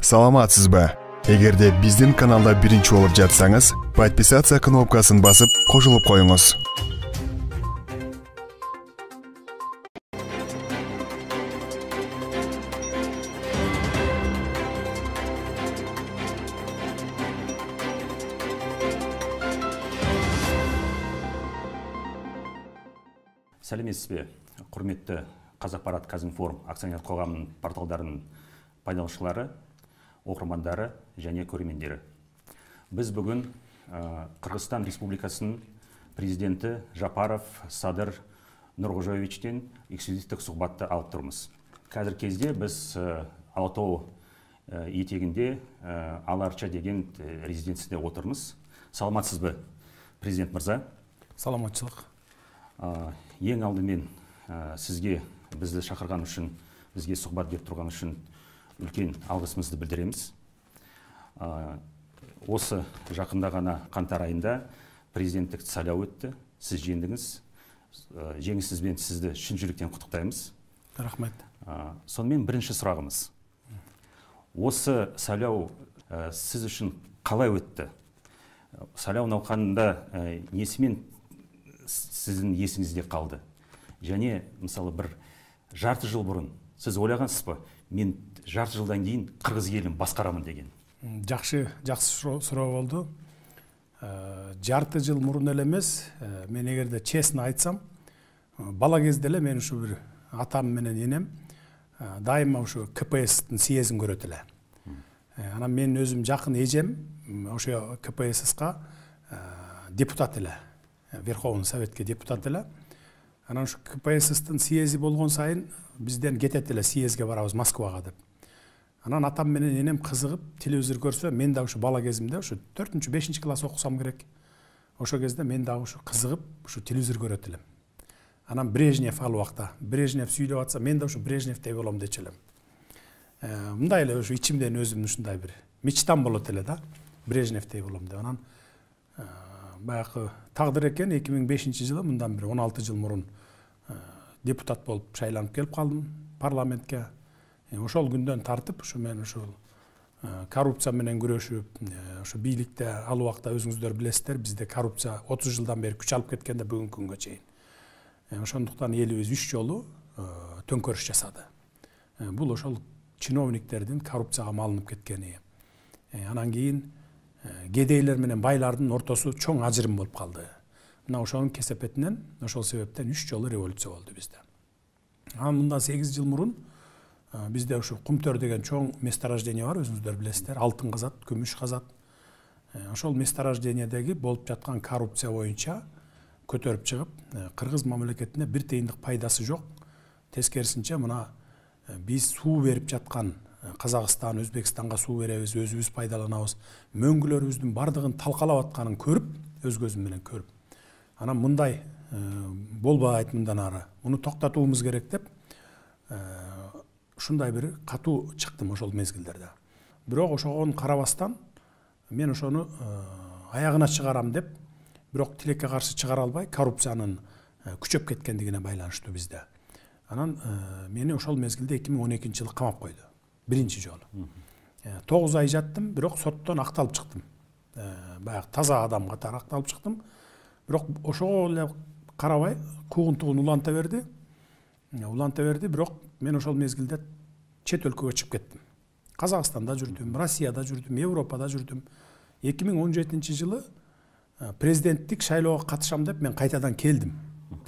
Саламатсызбы? Эгерде биздин каналда биринчи болуп жатсаңыз, подписаться кнопкасын басып, кошулуп коюңуз. Сәлеметсіз бе, құрметті Қазақпарат Казинформ акционерлік қоғамының порталдарының пайдаланушылары, оқырмандары және көрермендері. Біз бүгін Қырғызстан Республикасының президенті Жапаров Садыр Нұрғожаевичтен эксклюзивтік сұхбатты алып тұрмыз. Қазір кезде біз Алатау етегінде Аларча деген резиденцияда отырмыз. Саламатсыз бе, президент мырза? Саламатшылық. Ең алдымен сізге бізді шақырған үшін, бізге сұхбат беріп тұрған үшін үлкен алғысымызды білдіреміз. Осы жақында ғана қаңтар айында президенттік сайлау өтті. Сіз жеңдіңіз. Жеңісіңізбен сізді шын жүректен құттықтаймыз. Рахмет. Сонымен бірінші сұрағымыз. Осы сайлау сіз үшін қалай өтті? Сайлау науқанында несімен сіздің есіңізде қалды? Және, мысалы, бір жарты жыл бұрын сіз ойлағансыз ба, мен жарты жылдан кейін Қырғыз елін басқарамын деген? Жақсы сұрау болды. Жарты жыл мұрын эле эмес, мен эгерде честно айтсам, бала кезде эле мен ушу бир атам менен энем дайыма ушу КПСстин съездин көрөт эле. Анан мен өзүм жакын эжем ошо КПССка депутат эле. Верховный Советке депутат эле. Анан ушу КПССтин съезди болгон сайын бизден кетет эле съездге барабыз Москвага деп. Анан атам менен энем кызыгып телевизор көрсө, мен да ушу бала кезимде ушу 4-5 класс окусам керек. Ошо кезде мен да ушу кызыгып ушу телевизор көрөт элем. Анан Брежнев ал убакта, Брежнев сүйлөп атса, мен да ушу Брежневдей болом дечи элем. Мындай эле ушу ичимден өзүм ушундай бир мечтам болот эле да, Брежневдей болом деп. Анан баягы тагдыр экен 2005-жылы, мындан бир 16 жыл мурун депутат болуп шайланып келип калдым парламентке. Ошол күндөн тартып ушу мен ушул коррупция менен күрөшүп, ушу бийликте ал убакта өзүңүздөр билесиздер, бизде коррупция 30 жылдан бери күч алып кеткенде бүгүнкү күнгө чейин. Ошондуктан элибиз 3 жолу төңкөрүш жасады. Бул ошол чиновниктердин коррупцияга малынып кеткени. Анан кийин кедейлер менен байлардын ортосу чоң ажырым болуп калды. Мына ошонун кесепетинен, ошол себептен 3 жолу революция болду бизде. Мындан 8 жыл мурун бизде ушу Кумтөр деген чоң месторождение бар, өзүңүздөр билесиздер, алтын казат, күмүш казат. Ошол месторождениедеги болуп жаткан коррупция боюнча көтөрүп чыгып, Кыргыз мамлекетине бир тыйындык пайдасы жок. Тескерисинче мына биз суу берип жаткан Казакстан, Өзбекстанга суу беребиз, өзүбүз пайдаланабыз. Мөңгүлөрүбүздүн бардыгын талкалап атканын көрүп, өз көзүм менен көрүп. Анан мындай болбойт мындан ары. Муну токтотуубуз керек деп, ушундай бир катуу чыктым ошол мезгилдерде. Бирок ошого карабастан мен ошону аягына чыгарам деп, бирок тилекке каршы чыгара албай, коррупциянын күчөп кеткендигине байланыштуу бизде. Анан мени ошол мезгилде 2012-жылы камап койду. Биринчи жолу. 9 ай жаттым, бирок соттон акталып чыктым. Баягы таза адам катары акталып чыктым. Бирок ошого эле карабай, куугунтугун уланта берди. Бирок мен ошол мезгилде чет өлкөгө чыгып кеттим. Казакстанда жүрдүм, Россияда жүрдүм, Европада жүрдүм. 2017-жылы президенттик шайлоого катышам деп мен кайтадан келдим.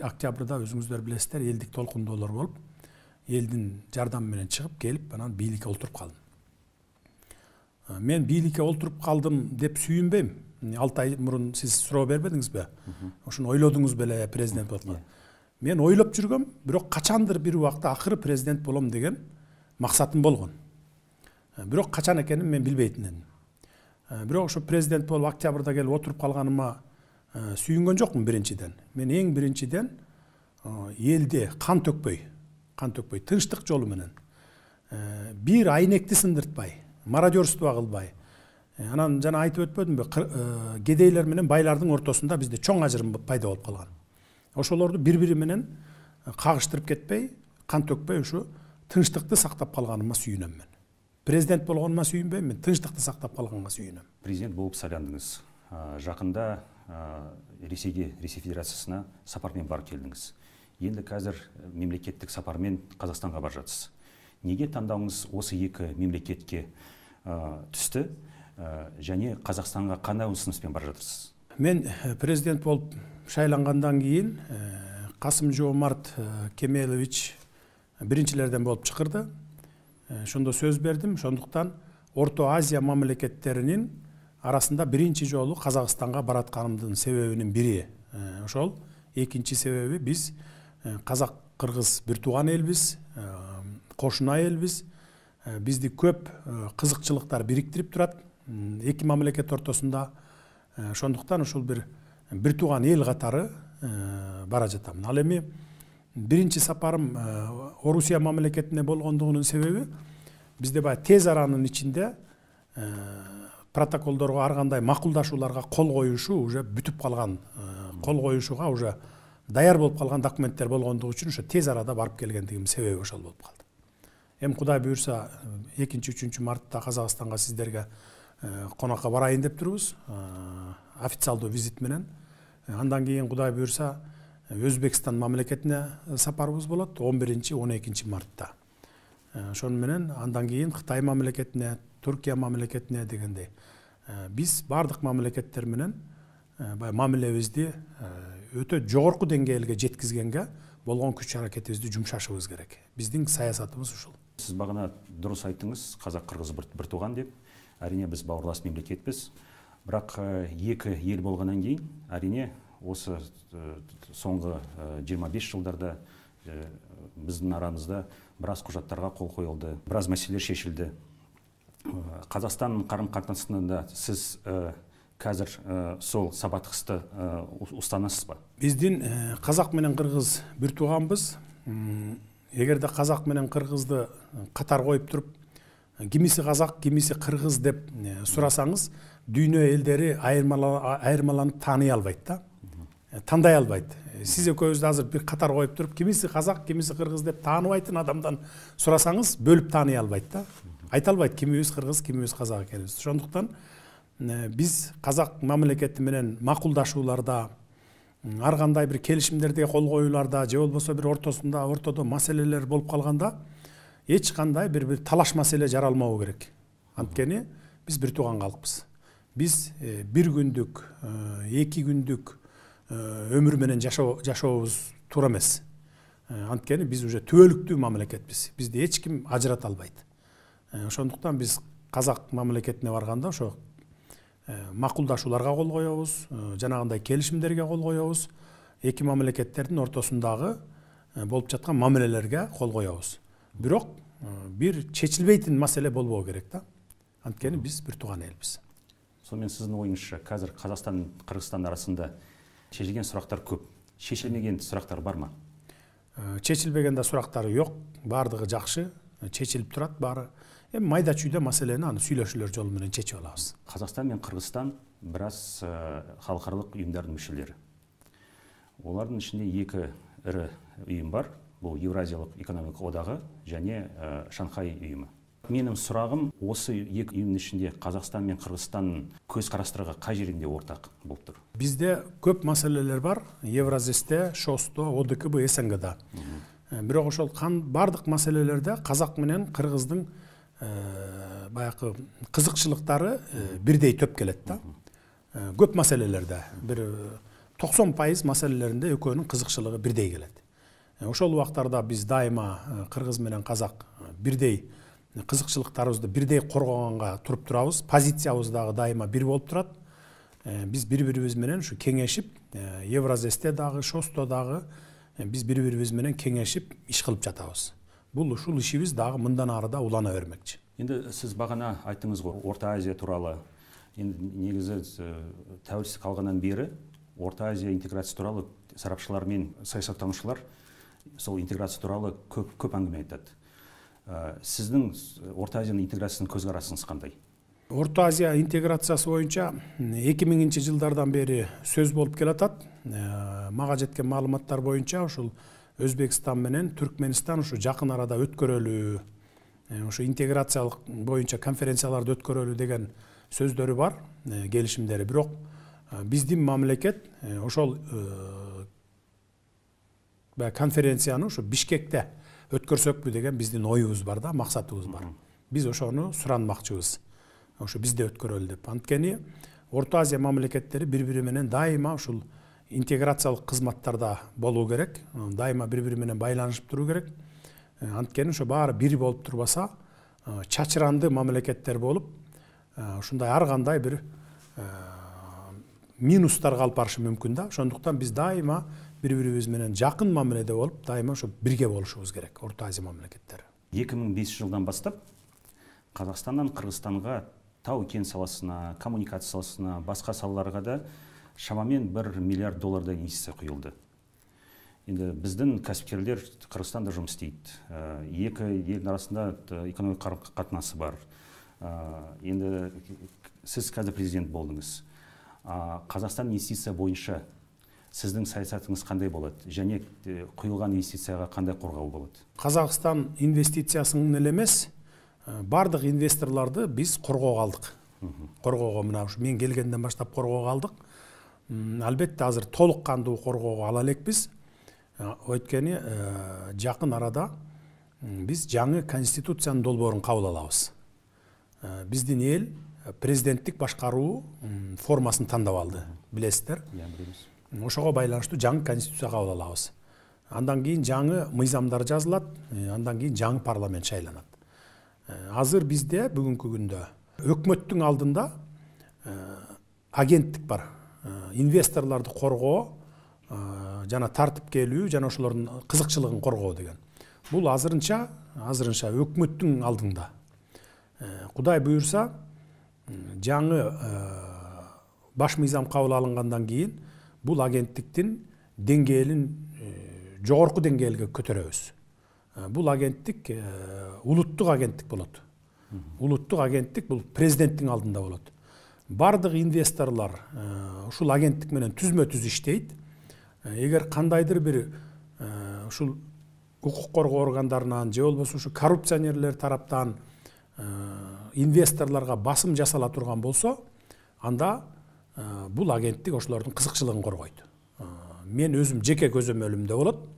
Октябрда өзүңүздөр билесиздер, элдик толкундоолор болуп, элдин жардамы менен чыгып келип, анан бийликке олтуруп калдым. Мен бийликке олтуруп калдым деп сүйүнбөйм. 6 ай мурун сиз суроо бербедиңизби? Ошону ойлодуңуз беле президент болуп? Мен ойлоп жүргөм, бирок качандыр бир убакта акыры президент болом деген максатым болгон. Бирок качан экенин мен билбейтин эдим. Бирок ошо президент болуп октябрда келип отуруп калганыма сүйүнгөн жокмун биринчиден. Мен эң биринчиден элде кан төкпөй, тынчтык жолу менен бир айнекти сындыртпай, мародерство кылбай. Анан жана айтып өтпөдүмбү, кедейлер менен байлардын ортосунда бизде чоң ажырым пайда болуп калган. Ошолорду бири-бири менен кагыштырып кетпей, кан төкпөй ушу тынчтыкты сактап калганыма сүйүнөм мен. президент болгоныма сүйүнбөйм, мен тынчтыкты сактап калганга сүйүнөм. Президент болып сайландыңыз. Жақында Ресей Федерациясына сапармен барып келдіңіз. Енді қазір мемлекеттік сапармен Қазақстанға бар жатсыз. Неге таңдауыңыз осы екі мемлекетке түсті және Қазақстанға қандай ұсыныспен бар жатырсыз? Мен президент болып шайлангандан кейін Касым-Жомарт Кемелович биринчилерден болып чыкырды. Шондо сөз бердим. Шондуктан Орто Азия мамлекеттеринин арасында биринчи жолу Казакстанга баратканымдын себебинин бири ошол. Экинчи себеби биз казак-кыргыз бир тууган элбиз, кошуна элбиз. Бизди көп кызыкчылыктар бириктирип турат эки мамлекет ортосунда. Ошондуктан ушул бир тууган эл катары бара жатам. Ал эми биринчи сапарым Орусия мамлекетине болгондугунун себеби бизде баягы тез аранын ичинде протоколдорго ар кандай макулдашууларга кол коюшу уже бүтүп калган, кол коюшуга уже даяр болуп калган документтер болгондугу үчүн ошо тез арада барып келгендигим себеби ошол болуп калды. Эми Кудай буюрса 2-3 мартта Казакстанга сиздерге конокко барайын деп турбуз, официалдуу визит менен. Андан кийин Кудай буюрса Өзбекстан мамлекетине сапарыбыз болот 11-12 мартта. Ошон менен андан кийин Кытай мамлекетине, Түркия мамлекетине дегендей. Биз бардык мамлекеттер менен мамилебизди өтө жогорку деңгээлге жеткизгенге болгон күч аракетибизди жумшашыбыз керек. Биздин саясатыбыз ушул. Сиз багана дурус айттыңыз, казак-кыргыз бир тууган деп. Әрине біз бауырлас мемлекетпіз. Бірақ екі ел болғаннан кейін, әрине осы соңғы 25 жылдарда біздің арамызда біраз құжаттарға қол қойылды, біраз мәселелер шешілді. Қазақстан қарым-қатынасында сіз қазір сол сабақтасты ұстанасыз ба? Биздин қазақ менен қырғыз бир тууганбыз. Эгерде қазақ менен қырғызды қатар қойып тұрып, кимиси казак, кимиси кыргыз деп сурасаңыз, дүйнө элдери айырмаланып тааный албайт да. Тандай албайт. Сиз экөөбүздү азыр бир катар коюп туруп, кимиси казак, кимиси кыргыз деп тааныбайтын адамдан сурасаңыз, бөлүп тааный албайт да. Айта албайт кимибиз кыргыз, кимибиз казак экенибизди. Ошондуктан биз казак мамлекети менен макулдашууларда, ар кандай бир келишимдерге кол коюуларда, же болбосо бир ортодо маселелер болуп калганда эч кандай бир талаш маселе жаралмау керек. Анткени биз бир тууган калкпыз. Биз бир күндүк, 2 күндүк өмүр менен жашообуз туура эмес. Анткени биз уже түбөлүктүү мамлекетпиз. Бизди эч ким ажырата албайт. Ошондуктан биз казак мамлекетине барганда ошо макулдашууларга кол коебуз, жанагындай келишимдерге кол коебуз. Эки мамлекеттердин ортосундагы болуп жаткан мамилелерге кол коебуз. Бирок бир чечилбейтин маселе болбоо керек да. Анткени биз бир тууган элбиз. Сонымен сиздин оюңузча қазір Қазақстан Кыргызстан арасында шешілген сұрақтар көп. Шешілмеген сұрақтар бар ма? Чечилбеген да сурактары жок. Бардыгы жакшы, чечилип турат баары. Эми майда чүйдө маселени аны сүйлөшүүлөр жолу менен чечип алабыз. Қазақстан мен Кыргызстан біраз халыкаралык уюмдардын мүшелери. Олардын ичинде эки ири уюм бар. Бұл Евразиялық экономикалық одағы және Шанхай ұйымы. Менің сұрағым, осы екі ұйымның ішінде Қазақстан мен Қырғызстанның көзқарастары қай жерінде ортақ болып тұр? Бізде көп мәселелер бар. Евразесте, ШОСТо, ОДКБ, СНГда. Бирок ошол бардык маселелерде казак менен кыргыздын баягы кызыкчылыктары бирдей төп келет да. Көп маселелерде бир 90% маселелеринде экөөнүн кызыкчылыгы бирдей келет. Ошол убактарда биз дайыма кыргыз менен казак бирдей кызыкчылыктарыбызды бирдей коргоганга туруп турабыз. Позициябыз дагы дайыма бир болуп турат. Биз бири-бирибиз менен ушу кеңешип, Евразесте дагы, ШОСТо дагы биз бири-бирибиз менен кеңешип иш кылып жатабыз. Бул ушул ишибиз дагы мындан ары да улана бермекчи. Енді сиз багана айттыңыз го, Орта Азия тууралуу. Енді негизи тәуелсиздик алгандан бери Орта Азия интеграция тууралуу сарапчылар мен саясаттануучулар сол интеграция тууралуу көп әңгіме айтат. Сиздин Орта Азияның интеграциясына көз карашыңыз кандай? Орта Азия интеграциясы боюнча 2000 жылдардан бери сөз болуп келатат. Мага жеткен маалыматтар боюнча ушул Өзбекстан менен Түркменистан ушу жакын арада өткөрөлүү ошо интеграциялык боюнча конференцияларды өткөрөлү деген сөздөрү бар, келишимдери. Бирок биздин мамлекет ошол конференцияны ушу Бишкекте өткөрсөкпү деген биздин оюбуз бар да, максатыбыз бар. Биз ошону суранмакчыбыз. Ошо бизде өткөрөлү деп. Анткени Орто Азия мамлекеттери бири-бири менен дайыма ушул интеграциялык кызматтарда болуу керек, дайыма бири-бири менен байланышып туруу керек. Анткени ошо баары бир болуп турбаса, чачыранды мамлекеттер болуп, ушундай ар кандай бир минустар калып барышы мүмкүн да. Ошондуктан биз дайыма бири-бирибиз менен жакын мамиледе болуп, дайыма ошо бирге болушубуз керек, Орто Азия мамлекеттери. 2005 жылдан бастап Қазақстаннан Қырғызстанға тау-кен саласына, коммуникация саласына, басқа салаларға да шамамен $1 миллиард инвестиция құйылды. Енді біздің кәсіпкерлер Қырғызстанда жұмыс істейді. Екі елдің арасында экономикалық қатынасы бар. Енді сіз қазір президент болдыңыз. Қазақстан инвестиция бойынша сіздің саясатыңыз қандай болады? Және құйылған инвестицияға қандай қорғау болады? Қазақстан инвестициясын эле эмес, бардық инвесторларды біз қорғауға алдық. Қорғауға мына мен келгенден баштап қорғауға алдық. Албетте азыр толыққанды қорғауға ала элекпиз. Өйткені жақын арада біз жаңы конституцияның долбоорун кабыл алабыз. Биздин эл президенттик башкаруу формасын тандап алды, билесиздер. Ошого байланыштуу жаңы конституция кабыл алабыз. Андан кийин жаңы мыйзамдар жазылат, андан кийин жаңы парламент шайланат. Азыр бизде бүгүнкү күндө өкмөттүн алдында агенттик бар. Инвесторлорду коргоо, жана тартип келүү, жана ошолордун кызыкчылыгын коргоо деген. Бул азырынча өкмөттүн алдында. Кудай буюрса, жаңы баш мыйзам кабыл алынгандан кийин бул агенттиктин деңгээлин жогорку деңгээлге көтөрөбүз. Бул агенттик улуттук агенттик болот. Улуттук агенттик бул президенттин алдында болот. Бардык инвесторлор ушул агенттик менен түзмө-түз иштейт. Эгер кандайдыр бир ушул укук коргоо органдарынан же болбосо ушу коррупционерлер тараптан инвесторлорго басым жасала турган болсо, анда бул агенттик ошолордун кызыкчылыгын коргойт. Мен өзүм жеке көзөмөлүмдө болот.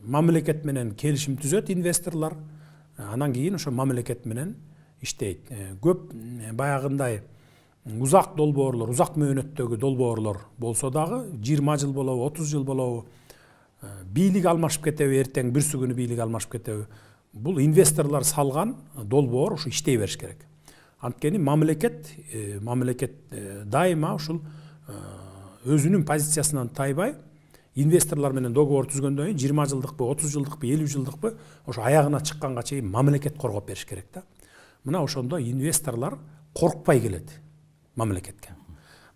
Мамлекет менен келишим түзөт инвесторлор, анан кийин ошо мамлекет менен иштейт. Көп баягындай узак долбоорлор, узак мөөнөттөгү долбоорлор болсо дагы 20 жыл болобу, 30 жыл болобу, бийлик алмашып кетеби, эртең бүрсү күнү бийлик алмашып кетеби. Бул инвесторлор салган долбоор ушу иштей бериш керек. Анткени мамлекет дайыма ушул өзүнүн позициясынан тайбай, инвесторлор менен договор түзгөндөн кийин 20 жылдыкпы, 30 жылдыкпы, 50 жылдыкпы ошо аягына чыкканга чейин мамлекет коргоп бериш керек да. Мына ошондо инвесторлор коркпай келет мамлекетке.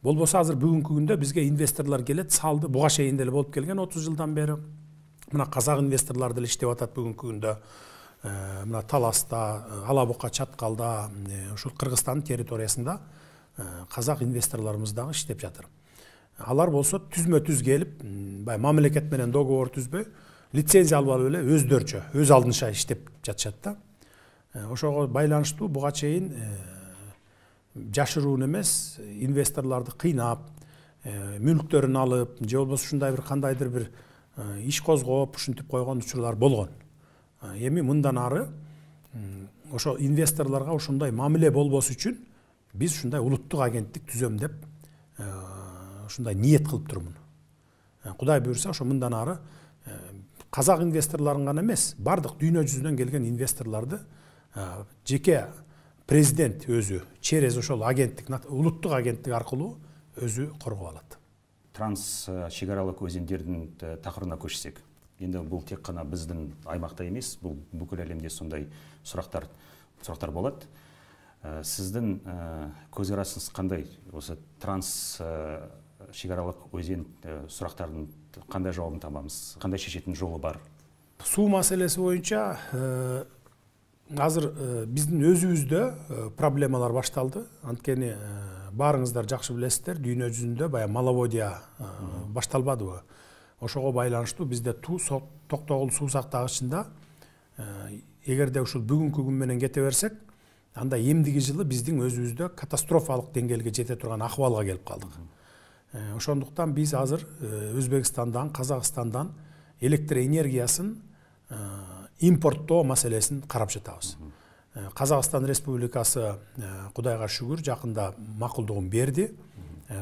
Болбосо азыр бүгүнкү күндө бизге инвесторлор келет, салды, буга чейин деле болуп келген 30 жылдан бери. Мына казак инвесторлор деле иштеп атат бүгүнкү күндө. Мына Таласта, Алабука, Чаткалда, ушул Кыргызстан территориясында казак инвесторлорубуз дагы иштеп жатыр. Алар болсо түзмө-түз келип, мамлекет менен договор түзбөй, лицензия алып алып эле өздөрчө, өз алдынча иштеп жатышат да. Ошого байланыштуу буга чейин жашыруун эмес, инвесторлорду кыйнап, мүлктөрүн алып, же болбосо ушундай бир кандайдыр бир иш козгоп, ушинтип койгон учурлар болгон. Эми мындан ары ошо инвесторлорго ушундай мамиле болбосу үчүн биз ушундай улуттук агенттик түзөм деп ушундай ниет кылып турмун. Кудай буюрса ошо мындан ары казак инвесторлорун гана эмес, бардык дүйнө жүзүнөн келген инвесторлорду жеке президент өзү через ошол агенттик, улуттук агенттик аркылуу өзү коргоп алат. Транс чегаралык өзендердин такырына көчсөк, енді бұл тек қана біздің аймақта емес, бұл бүкіл әлемде сондай сұрақтар болады. Сіздің көзқарасыңыз қандай? Осы транс шекаралық өзен сұрақтардың қандай жауабын табамыз? Қандай шешетін жолы бар? Суу маселеси боюнча азыр биздин өзүбүздө проблемалар башталды. Анткени баарыңыздар жакшы билесиздер, дүйнө жүзүндө бая маловодия башталбадыбы? Ошого байланыштуу бизде токтогул суу сактагычында эгерде ушул бүгүнкү күн менен кете берсек, анда эмдиги жылы биздин өзүбүздө катастрофалык деңгээлге жете турган акыбалга келип калдык. Ошондуктан биз азыр Өзбекстандан, Казакстандан электр энергиясын импорттоо маселесин карап жатабыз. Казакстан Республикасы Кудайга шүгүр жакында макулдугун берди.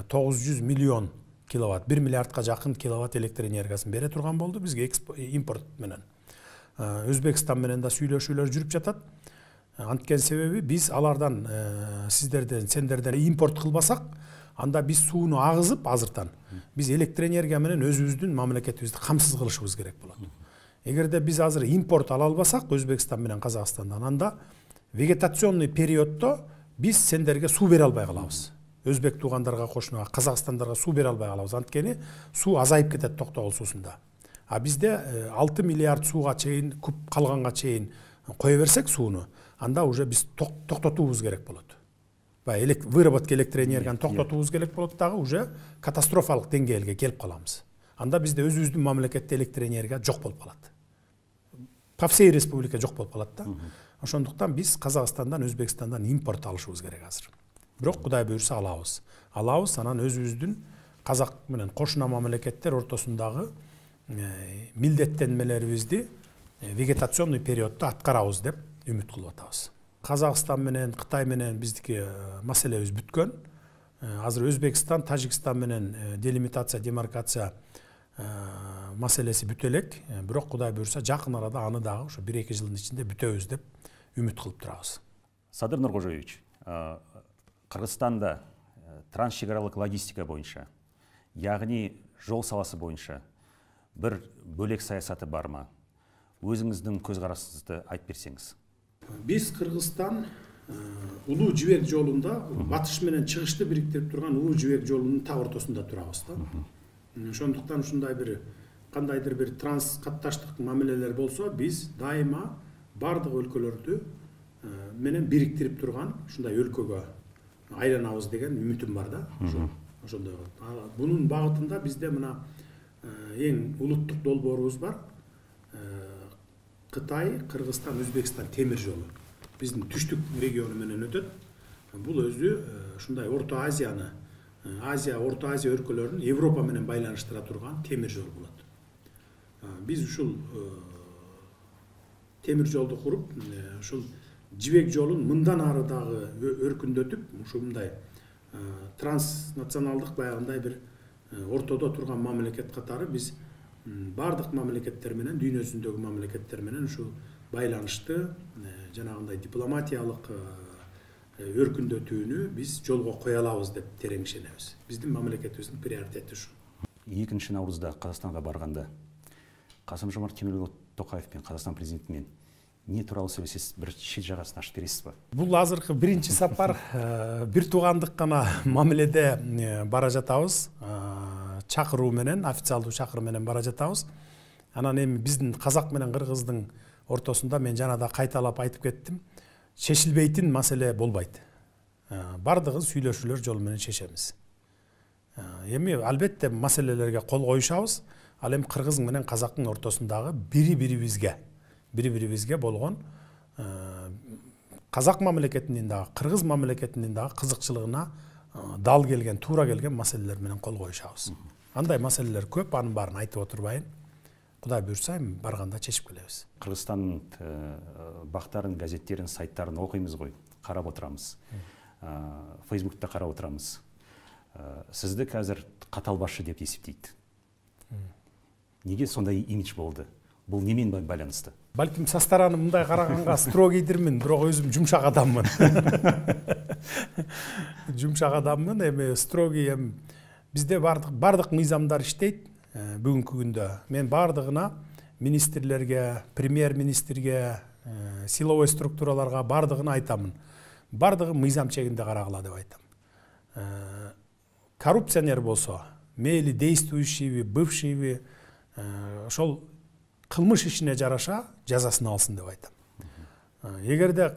900 миллион киловатт, 1 миллиардка жакын киловатт электр энергиясын бере турган болду бизге импорт менен. Өзбекстан менен да сүйлөшүүлөр жүрүп жатат. Анткен себеби биз алардан сендерден импорт кылбасак, анда биз сууну агызып азыртан биз электр энергия менен өзүбүздүн мамлекетибизди камсыз кылышыбыз керек болот. Эгерде биз азыр импорт ала албасак Өзбекстан менен Казакстандан, анда вегетационный периоддо биз сендерге суу бере албай калабыз. Өзбек туугандарга кошуна Казакстандарга суу бере албай калабыз. Анткени суу азайып кетет Токтогул суусунда. А бизде 6 миллиард сууга чейин, куб калганга чейин кое берсек сууну, анда уже биз токтотуубуз керек болот. Выработка электр энергияны токтотуубуз керек болот дагы, уже катастрофалык деңгээлге келип каламыз. Анда бизде өзүбүздүн мамлекетте электр энергия жок болуп калат. По всей республика жок болуп калат да. Ошондуктан биз Казакстандан, Өзбекстандан импорт алышыбыз керек азыр. Бирок Кудай буйрса алабыз. Алабыз, анан өзүбүздүн Казак менен кошуна мамлекеттер ортосундагы милдеттенмелерибизди вегетационный периоддо аткарабыз деп үмүт кылып атабыз. Казакстан менен, Кытай менен биздики маселебиз бүткөн. Азыр Өзбекстан, Тажикстан менен делимитация, демаркация маселеси бүтө элек. Бирок Кудай буйрса жакын арада аны дагы ошо 1-2 жылдын ичинде бүтөбүз деп үмүт кылып турабыз. Садыр Нуркожоевич, Кыргызстанда трансшекаралык логистика боюнча, яғни жол саласы боюнча бір бөлек саясаты бар ма? Өзіңіздің көз карасыңызды айтып берсеңиз. Биз Кыргызстан улуу жибек жолунда, батыш менен чыгышты бириктирип турган улуу жибек жолунун так ортосунда турабыз да. Ошондуктан ушундай бир кандайдыр бир транскатташтык мамилелер болсо, биз дайыма бардык өлкөлөрдү менен бириктирип турган ушундай өлкөгө айланабыз деген үмүтүм бар да. Ошондой. Бунун багытында бизде мына эң улуттук долбоорубуз бар. Кытай, Кыргызстан, Өзбекстан темир жолу. Биздин түштүк региону менен өтөт. Бул өзү ушундай Орто Азияны, Орто Азия өлкөлөрүн Европа менен байланыштыра турган темир жол болот. Биз ушул темир жолду куруп, ушул жибек жолун мындан ары дагы өркүндөтүп, ушундай транснационалдык баягындай бир ортодо турган мамлекет катары биз бардык мамлекеттер менен, дүйнө жүзүндөгү мамлекеттер менен ушул байланышты, жанагындай дипломатиялык өркүндөтүүнү биз жолго кое алабыз деп терең ишенебиз. Биздин мамлекетибиздин приоритети ушу. 2 наурызда Казакстанга барганда Касым-Жомарт Кемелұлы Тоқаев пен Қазақстан президентімен не туралы сөйлесесіз, бір шет жағасын ашып бересіз ба? Бул азыркы биринчи сапар бир туугандык гана мамиледе бара жатабыз. Чакыруу менен, официалдуу чакыруу менен бара жатабыз. Анан эми биздин казак менен кыргыздын ортосунда мен жана да кайталап айтып кеттим. Чечилбейтин маселе болбойт. Бардыгын сүйлөшүүлөр жолу менен чечебиз. Эми албетте маселелерге кол коюшабыз. Ал эми кыргыз менен казактын ортосундагы бири-бирибизге болгон казак мамлекетинин дагы, кыргыз мамлекетинин дагы кызыкчылыгына дал келген, туура келген маселелер менен кол коюшабыз. Андай маселелер көп, анын баарын айтып отурбайын. Кудай буйрса барганда чечип келебиз. Кыргызстандын бактарын, газеттерин, сайттарын окуйбуз ғой, карап отурамыз. Фейсбукта карап отурамыз. Сизди қазір катал башчы деп эсептейт. Неге сондай имидж болду? Бул немен байланысты? Балким со стороны мындай караганга строгийдирмин, бирок өзүм жумшак адаммын. Жумшак адаммын, эми строгий бизде бардык мыйзамдар иштейт. Бүгүнкү күндө мен бардыгына министрлерге, премьер-министрге, силовой структураларга бардыгына айтамын. Бардыгы мыйзам чегинде карагыла деп айтам. Коррупционер болсо, мейли действующийби, бывшийби, ошол кылмыш ишине жараша жазасын алсын деп айтам. Эгерде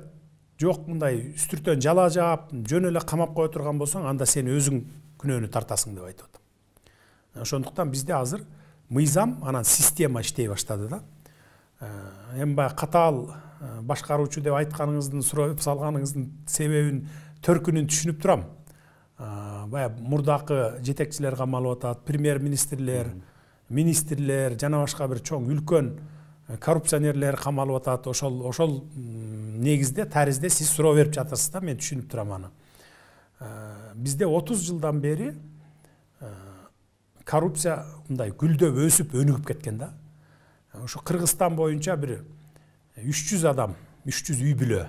жок мындай үстүртөн жала жаап, жөн эле камап кое турган болсоң, анда сен өзүң күнөөнү тартасың деп айтып атам. Ошондуктан бизде азыр мыйзам, анан система иштей баштады да. эми баягы катаал башкаруучу деп айтканыңыздын, сурап салганыңыздын себебин, төркүнүн түшүнүп турам. Баягы мурдакы жетекчилер камалып атат, премьер-министрлер, министрлер, жана башка бир чоң үлкөн коррупционерлер камалып атат. Ошол негизде, таризде сиз суроо берип жатасыз да, мен түшүнүп турам аны. Бизде 30 жылдан бери коррупция мындай гүлдөп, өсүп, өнүгүп кеткен да. Ошо Кыргызстан боюнча бир 300 адам, 300 үй бүлө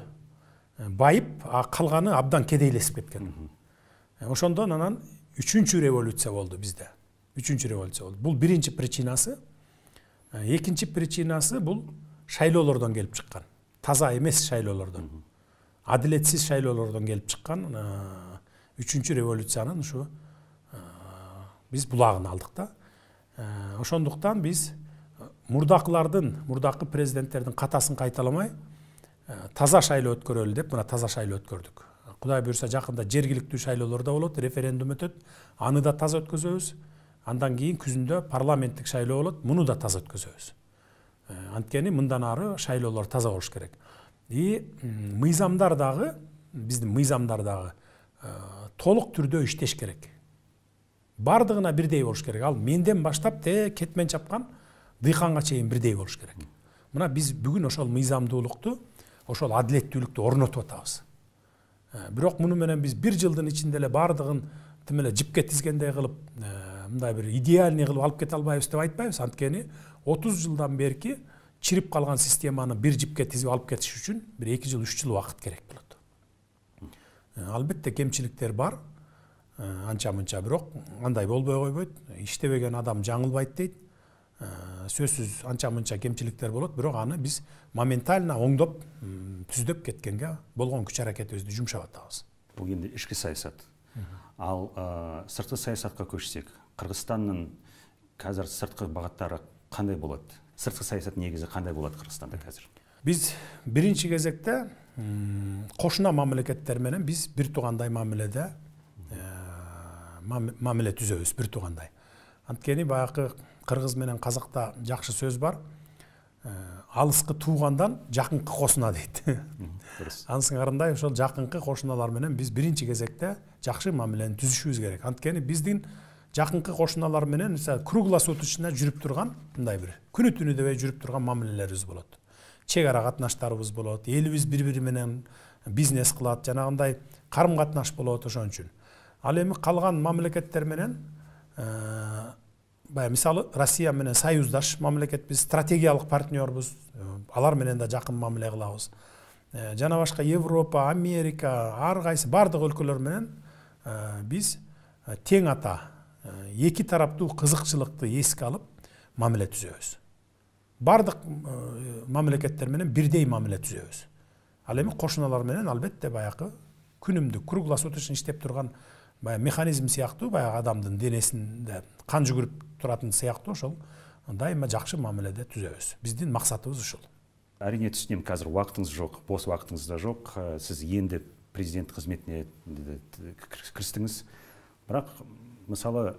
байып, калганы абдан кедейлесип кеткен. Ошондон анан 3-чү революция болду бизде. 3-чү революция болду. Бул биринчи причинасы. Экинчи причинасы бул шайлоолордон келип чыккан. Таза эмес шайлоолордон. Адилетсиз шайлоолордон келип чыккан 3-чү революциянын ушу биз булагын алдык да. Ошондуктан биз мурдакы президенттердин катасын кайталамай таза шайлоо өткөрөлү деп, мына таза шайлоо өткөрдүк. Кудай буюрса жакында жергиликтүү шайлоолор да болот, референдум өтөт. Аны да таза өткөзөбүз. Андан кийин күзүндө парламенттик шайлоо болот, муну да таза өткөзөбүз. Анткени мындан ары шайлоолор таза болуш керек. Мыйзамдар дагы, биздин мыйзамдар дагы толук түрдө иштеш керек. Бардыгына бирдей болуш керек. Ал менден баштап кетмен чапкан дыйканга чейин бирдей болуш керек. Мына биз бүгүн ошол мыйзамдуулукту, ошол адилеттүүлүктү орнотуп атабыз. Бирок муну менен биз 1 жылдын ичинде эле бардыгын тим эле жипке тизгендей кылып, мындай бир идеальный кылып алып кете албайбыз деп айтпайбыз. Анткени 30 жылдан берки чирип калган системаны бир жипке тизип алып кетиш үчүн 1-2 жыл, 3 жыл убакыт керек болот. Албетте кемчиликтер бар, анча-мынча, бирок андай болбой койбойт. Иштебеген адам жаңылбайт дейт. Сөзсүз анча-мынча кемчиликтер болот, бирок аны биз моментально оңдоп, түздөп кеткенге болгон күч аракетибизди жумшап атабыз. Бул эми ички саясат. Ал сырткы саясатка көчсөк, Кыргызстандын қазір сырткы багаттары кандай болот? Сырткы саясат негизи кандай болот Кыргызстанда қазір? Биз биринчи кезекте кошуна мамлекеттер менен биз бир туугандай мамиледе мамиле түзөбүз, бир туугандай. Анткени баягы кыргыз менен казакта жакшы сөз бар. Алыскы туугандан жакынкы косуна дейт. Ансыңарындай ошол жакынкы кошуналар менен биз биринчи кезекте жакшы мамилени түзүшүбүз керек. Анткени биздин жакынкы кошуналар менен круглосуточно жүрүп турган, мындай бир күнү түнү дебей жүрүп турган мамилелерибиз болот. Чек ара катнаштарыбыз болот, элибиз бири-бири менен бизнес кылат, жанагындай карым катнаш болот ошон үчүн. Ал эми калган мамлекеттер менен мисалы Россия менен союздаш мамлекетпиз, стратегиялык партнербуз, алар менен да жакын мамиле кылабыз. Жана башка Европа, Америка, ар кайсы бардык өлкөлөр менен биз тең ата, эки тараптуу кызыкчылыкты эске алып мамиле түзөбүз. Бардык мамлекеттер менен бирдей мамиле түзөбүз. Ал эми кошуналар менен албетте баягы күнүмдүк круглосуточно иштеп турган механизм сыяктуу, баягы адамдын денесинде кан жүгүрүп туратын сыяктуу ошол дайыма жакшы мамиледе түзөбүз. Биздин максатыбыз ушул. Әрине түшүнөм, қазір уақытыңыз жоқ, бос уақытыңыз да жоқ. Сіз енді президент қызметіне кірістіңіз. Бірақ мысалы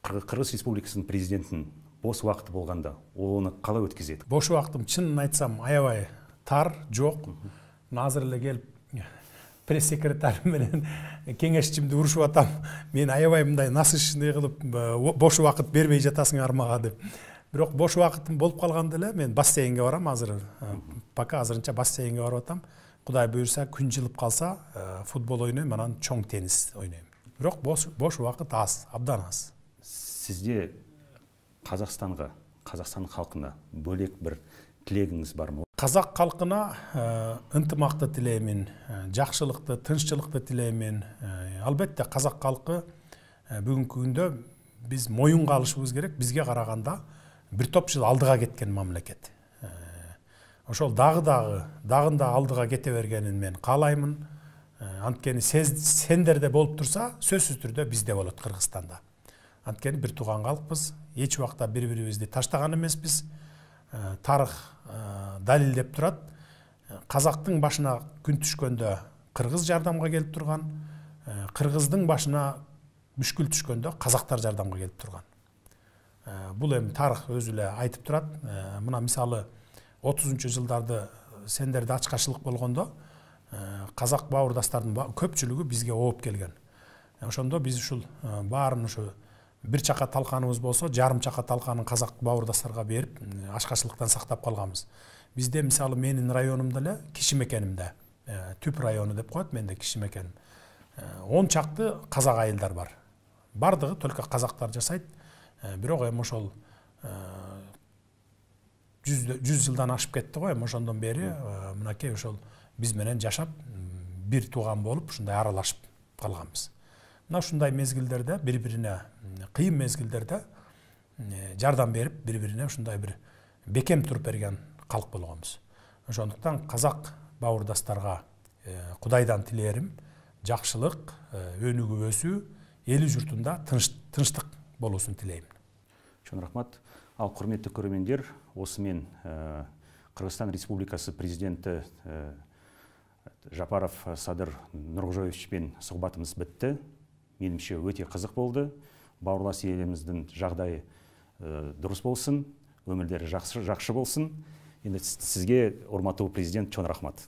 Қырғыз Республикасының президентінің бос уақыты болғанда, оны қалай өткізеді? Бош уақытым чынын айтсам аябай тар, жоқ. Азыр эле келип пресс-секретарь менен кеңешчимди урушуп атам. Мен аябай мындай насыщный кылып бош убакыт бербей жатасыңар мага деп. Бирок бош убакытым болуп калганда эле мен бассейнге барам азыр. Пока азырынча бассейнге барып атам. Кудай буюрса күн жылып калса футбол ойнойм, анан чоң теннис ойнойм. Бирок бош убакыт аз, абдан аз. Сизде Қазақстанга, Қазақстан халкына бөлек бир тилегиңиз бармы? Казак халкына ынтымакты тилеймин, жакшылыкты, тынччылыкты тилеймин. Албетте казак халкы бүгүнкү күндө биз моюнга алышыбыз керек. Бизге караганда бир топ жыл алдыга кеткен мамлекет. Ошол дагында алдыга кете бергенин мен каалаймын. Анткени сендерде болуп турса, сөзсүз түрдө бизде болот Кыргызстанда. Анткени бир тууган калкпыз, эч убакта бири-бирибизди таштаган эмеспиз. Тарых далилдеп турат. Казактын башына күн түшкөндө кыргыз жардамга келип турган, кыргыздын башына мүшкүл түшкөндө казактар жардамга келип турган. Бул эми тарых өзү эле айтып турат. Мына мисалы 30 жылдарды сендерде ачкачылык болгондо казак бауырдастардын көпчүлүгү бизге ооп келген. Ошондо биз ушул баарын ушу бир чака талканыбыз болсо, жарым чака талканын казак бауырдастарга берип, ачкачылыктан сактап калганбыз. Бизде мисалы менин районумда эле, Киши мекенимде, Түп району деп коет, менде Киши мекеним. 10 чакты казак айылдар бар. Бардыгы только казактар жасайт. Бирок эми ошол 100 жылдан ашып кетти го, эми ошондон бери мынакей ошол биз менен жашап, бир тууган болуп, ушундай аралашып калганбыз. Мына ушундай мезгилдерде бири-бирине, кыйын мезгилдерде жардам берип, бири-бирине ушундай бир бекем туруп берген калк болгонбуз. Ошондуктан казак бауырдастарга Кудайдан тилээрим жакшылык, өнүгүү өсүү, эли журтунда тынчтык болуусун тилейм. Чоң рахмат. Ал курметтүү көрөрмөндөр, осымен Кыргызстан Республикасы президенти Жапаров Садыр Нуркожоевичпен сугбатыбыз битти. Менимче өте кызык болду. Бауырлас элибиздин жагдайы дурус болсун, өмүрлөрү жакшы болсун. Енді сізге, урматтуу президент, чоң рахмат.